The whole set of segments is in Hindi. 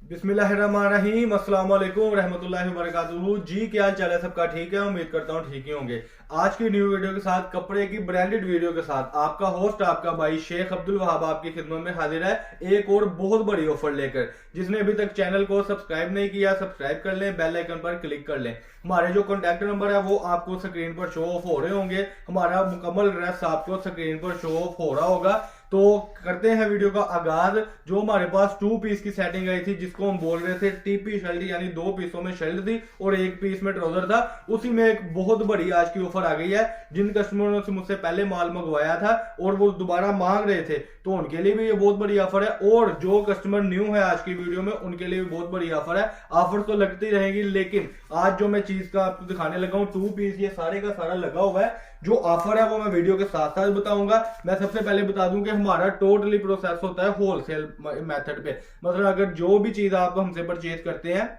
बिस्मिल्लाहिर्रहमानिर्रहीम, अस्सलाम वालेकुम रहमतुल्लाहि व बरकातुहू। जी क्या हाल चाल है सबका? ठीक है, उम्मीद करता हूँ ठीक ही होंगे। आज की न्यू वीडियो के साथ, कपड़े की ब्रांडेड वीडियो के साथ आपका होस्ट, आपका भाई शेख अब्दुल वहाब आपकी खिदमत में हाजिर है एक और बहुत बड़ी ऑफर लेकर। जिसने अभी तक चैनल को सब्सक्राइब नहीं किया, सब्सक्राइब कर लें, बेल आइकन पर क्लिक कर लें। हमारे जो कॉन्टैक्ट नंबर है वो आपको स्क्रीन पर शो ऑफ हो रहे होंगे। हमारा मुकम्मल एड्रेस आपको स्क्रीन पर शो ऑफ हो रहा होगा। तो करते हैं वीडियो का आगाज। जो हमारे पास 2 पीस की सेटिंग आई थी, जिसको हम बोल रहे थे टीपी शर्ट, यानी 2 पीसों में शर्ट थी और 1 पीस में ट्राउजर था, उसी में एक बहुत बड़ी आज की ऑफर आ गई है। जिन कस्टमरों से मुझसे पहले माल मंगवाया था और वो दोबारा मांग रहे थे, तो उनके लिए भी ये बहुत बड़ी ऑफर है। और जो कस्टमर न्यू है आज की वीडियो में, उनके लिए भी बहुत बड़ी ऑफर है। ऑफर तो लगती रहेगी, लेकिन आज जो मैं चीज का आपको दिखाने लगा हूं, 2 पीस, ये सारे का सारा लगा हुआ है। जो ऑफर है वो मैं वीडियो के साथ साथ बताऊंगा। मैं सबसे पहले बता दूं कि हमारा टोटली प्रोसेस होता है होलसेल मेथड पे। मतलब अगर जो भी चीज आप हमसे परचेज करते हैं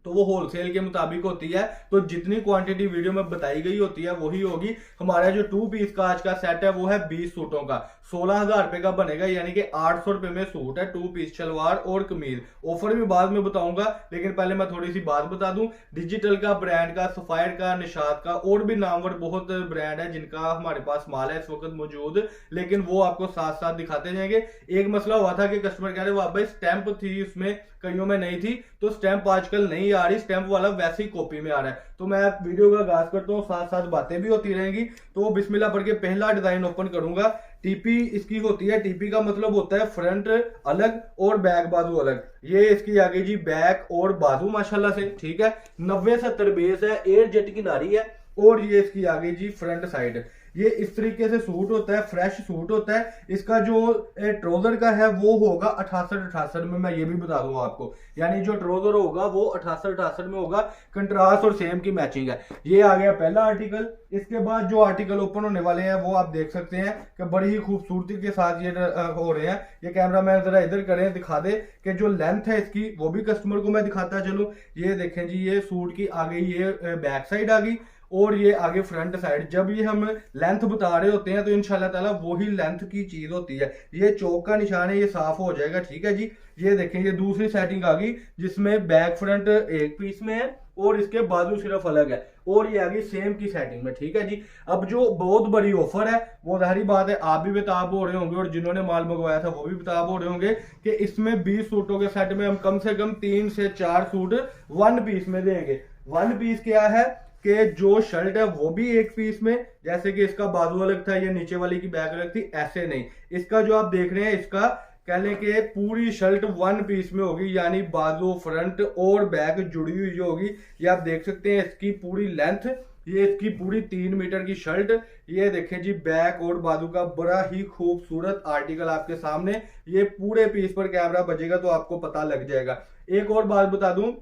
तो वो होलसेल के मुताबिक होती है। तो जितनी क्वांटिटी वीडियो में बताई गई होती है वही होगी। हमारा जो 2 पीस का आज का सेट है वो है 20 सूटों का, 16,000 रुपए का बनेगा, यानी कि 800 रुपए में सूट है। 2 पीस शलवार और कमीज। ऑफर भी बाद में बताऊंगा, लेकिन पहले मैं थोड़ी सी बात बता दूं। डिजिटल का, ब्रांड का, सफायर का, निशात का और भी नामवर बहुत ब्रांड है जिनका हमारे पास माल है इस वक्त मौजूद, लेकिन वो आपको साथ साथ दिखाते जाएंगे। एक मसला हुआ था कि कस्टमर कह रहे वाह भाई स्टैंप थी उसमें, कईयों में नहीं थी, तो स्टैंप आजकल नहीं आ रही, स्टैंप वाला वैसे ही कॉपी में आ रहा है। तो मैं वीडियो का आगाज करता हूँ, साथ साथ बातें भी होती रहेंगी। तो बिस्मिल्लाह पढ़ के पहला डिजाइन ओपन करूंगा। टीपी इसकी होती है, टीपी का मतलब होता है फ्रंट अलग और बैक बाजू अलग। ये इसकी आगे जी बैक और बाजू माशाल्लाह से ठीक है। 90-70 बेस है, एयर जेट की नारी है और ये इसकी आगे जी फ्रंट साइड। ये इस तरीके से सूट होता है, फ्रेश सूट होता है। इसका जो ट्राउजर का है वो होगा 68-68 में, मैं ये भी बता दूंगा आपको। यानी जो ट्राउजर होगा वो 68-68 में होगा। कंट्रास्ट और सेम की मैचिंग है। ये आ गया पहला आर्टिकल। इसके बाद जो आर्टिकल ओपन होने वाले हैं वो आप देख सकते हैं कि बड़ी ही खूबसूरती के साथ ये हो रहे हैं। ये कैमरा मैन जरा इधर करें, दिखा दे कि जो लेंथ है इसकी वो भी कस्टमर को मैं दिखाता चलूं। ये देखें जी, ये सूट की आ गई, ये बैक साइड आ गई और ये आगे फ्रंट साइड। जब ये हम लेंथ बता रहे होते हैं तो इंशाल्लाह ताला वही लेंथ की चीज होती है। ये चौक का निशान है, ये साफ हो जाएगा, ठीक है जी। ये देखें, ये दूसरी सेटिंग आ गई जिसमें बैक फ्रंट एक पीस में है और इसके बाजू सिर्फ अलग है, और ये आ गई सेम की सेटिंग में, ठीक है जी। अब जो बहुत बड़ी ऑफर है वो जाहिर बात है आप भी बेताब हो रहे होंगे और जिन्होंने माल मंगवाया था वो भी बेताब हो रहे होंगे कि इसमें 20 सूटों के सेट में हम कम से कम 3 से 4 सूट 1 पीस में देंगे। 1 पीस क्या है कि जो शर्ट है वो भी 1 पीस में, जैसे कि इसका बाजू अलग था, ये नीचे वाली की बैक अलग थी, ऐसे नहीं। इसका जो आप देख रहे हैं, इसका कह लें कि पूरी शर्ट 1 पीस में होगी, यानी बाजू, फ्रंट और बैक जुड़ी हुई जो होगी। ये आप देख सकते हैं इसकी पूरी लेंथ, ये इसकी पूरी 3 मीटर की शर्ट। ये देखें जी, बैक और बाजू का बड़ा ही खूबसूरत आर्टिकल आपके सामने। ये पूरे पीस पर कैमरा बजेगा तो आपको पता लग जाएगा। एक और बात बता दूं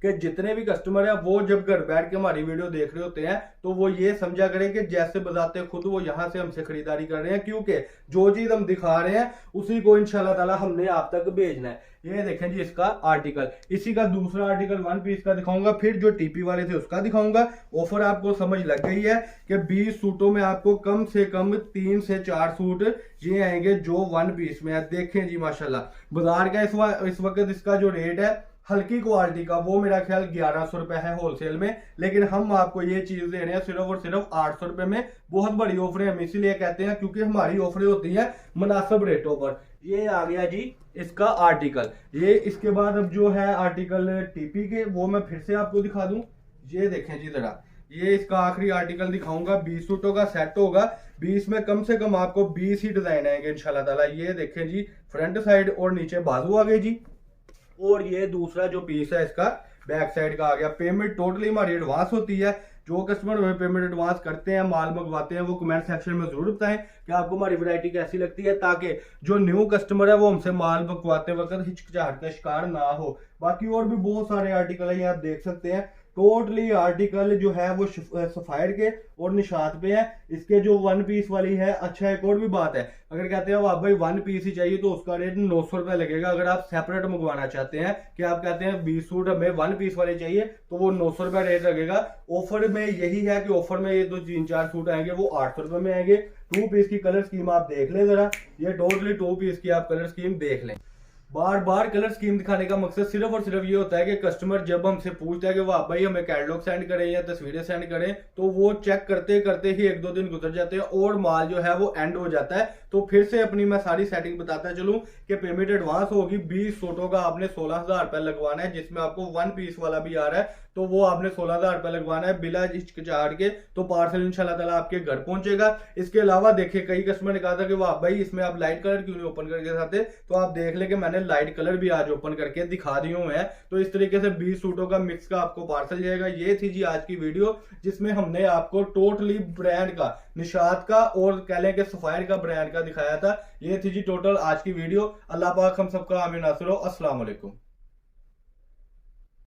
कि जितने भी कस्टमर है वो जब घर बैठ के हमारी वीडियो देख रहे होते हैं तो वो ये समझा करें कि जैसे बताते खुद वो यहाँ से हमसे खरीदारी कर रहे हैं, क्योंकि जो चीज हम दिखा रहे हैं उसी को इंशाल्लाह ताला हमने आप तक भेजना है। ये देखें जी, इसका आर्टिकल, इसी का दूसरा आर्टिकल 1 पीस का दिखाऊंगा, फिर जो टीपी वाले थे उसका दिखाऊंगा। ऑफर आपको समझ लग गई है कि 20 सूटों में आपको कम से कम 3 से 4 सूट ये आएंगे जो 1 पीस में है। देखें जी माशाल्लाह, बाजार का इस वक्त इसका जो रेट है हल्की क्वालिटी का वो मेरा ख्याल 1100 रुपए है होलसेल में, लेकिन हम आपको ये चीज दे रहे हैं सिर्फ और सिर्फ 800 रुपए में। बहुत बड़ी ऑफर हम इसीलिए कहते हैं क्योंकि हमारी ऑफरें होती है मुनासिब रेटों पर। ये आ गया जी इसका आर्टिकल। ये इसके बाद अब जो है आर्टिकल टीपी के, वो मैं फिर से आपको दिखा दूं। ये देखें जी जरा, ये इसका आखिरी आर्टिकल दिखाऊंगा। 20 सूटों का सेट होगा, 20 में कम से कम आपको 20 ही डिजाइन आएंगे इंशाल्लाह ताला। ये देखें जी, फ्रंट साइड और नीचे बाजू आ गई जी। और ये दूसरा जो पीस है इसका बैक साइड का आ गया। पेमेंट टोटली हमारी एडवांस होती है। जो कस्टमर हमें पेमेंट एडवांस करते हैं, माल मंगवाते हैं, वो कमेंट सेक्शन में जरूर बताएं कि आपको हमारी वैरायटी कैसी लगती है, ताकि जो न्यू कस्टमर है वो हमसे माल मंगवाते वक्त हिचकिचाहट का शिकार ना हो। बाकी और भी बहुत सारे आर्टिकल है, ये आप देख सकते हैं। टोटली आर्टिकल जो है वो सफायर के और निशात पे है। इसके जो 1 पीस वाली है, अच्छा एक और भी बात है, अगर कहते हैं आप भाई 1 पीस ही चाहिए तो उसका रेट 900 रुपए लगेगा। अगर आप सेपरेट मंगवाना चाहते हैं कि आप कहते हैं 20 सूट हमें 1 पीस वाले चाहिए तो वो 900 रुपए रेट लगेगा। ऑफर में यही है कि ऑफर में ये 2-3-4 सूट आएंगे वो 800 रुपए में आएंगे। 2 पीस की कलर स्कीम आप देख लें जरा, ये टोटली 2 पीस की आप कलर स्कीम देख लें। बार बार कलर स्कीम दिखाने का मकसद सिर्फ और सिर्फ ये होता है कि कस्टमर जब हमसे पूछता है कि वाह भाई हमें कैटलॉग सेंड करें या तस्वीरें सेंड करें, तो वो चेक करते करते ही 1-2 दिन गुजर जाते हैं और माल जो है वो एंड हो जाता है। तो फिर से अपनी मैं सारी सेटिंग बताता चलूं कि पेमेंट एडवांस होगी। 20 सूटों का आपने 16,000 रुपए लगवाना है, जिसमें आपको 1 पीस वाला भी आ रहा है, तो वो आपने 16,000 रुपए लगवाना है बिना हिचकिचाहट के। तो पार्सल इंशाल्लाह ताला आपके घर पहुंचेगा। इसके अलावा देखिए, कई कस्टमर ने कहा था कि वाह भाई इसमें आप लाइट कलर क्यों नहीं ओपन करके दिखाते, तो आप देख ले कि मैंने लाइट कलर भी आज ओपन करके दिखा दिए हुए हैं। तो इस तरीके से 20 सूटों का मिक्स का आपको पार्सल जाएगा। ये थी जी आज की वीडियो, जिसमें हमने आपको टोटली ब्रांड का, निशात का और कह लें कि सफायर का ब्रांड का दिखाया था। ये थी जी टोटल आज की वीडियो। अल्लाह पाक हम सबका आमीन नासिर हो। अस्सलाम वालेकुम।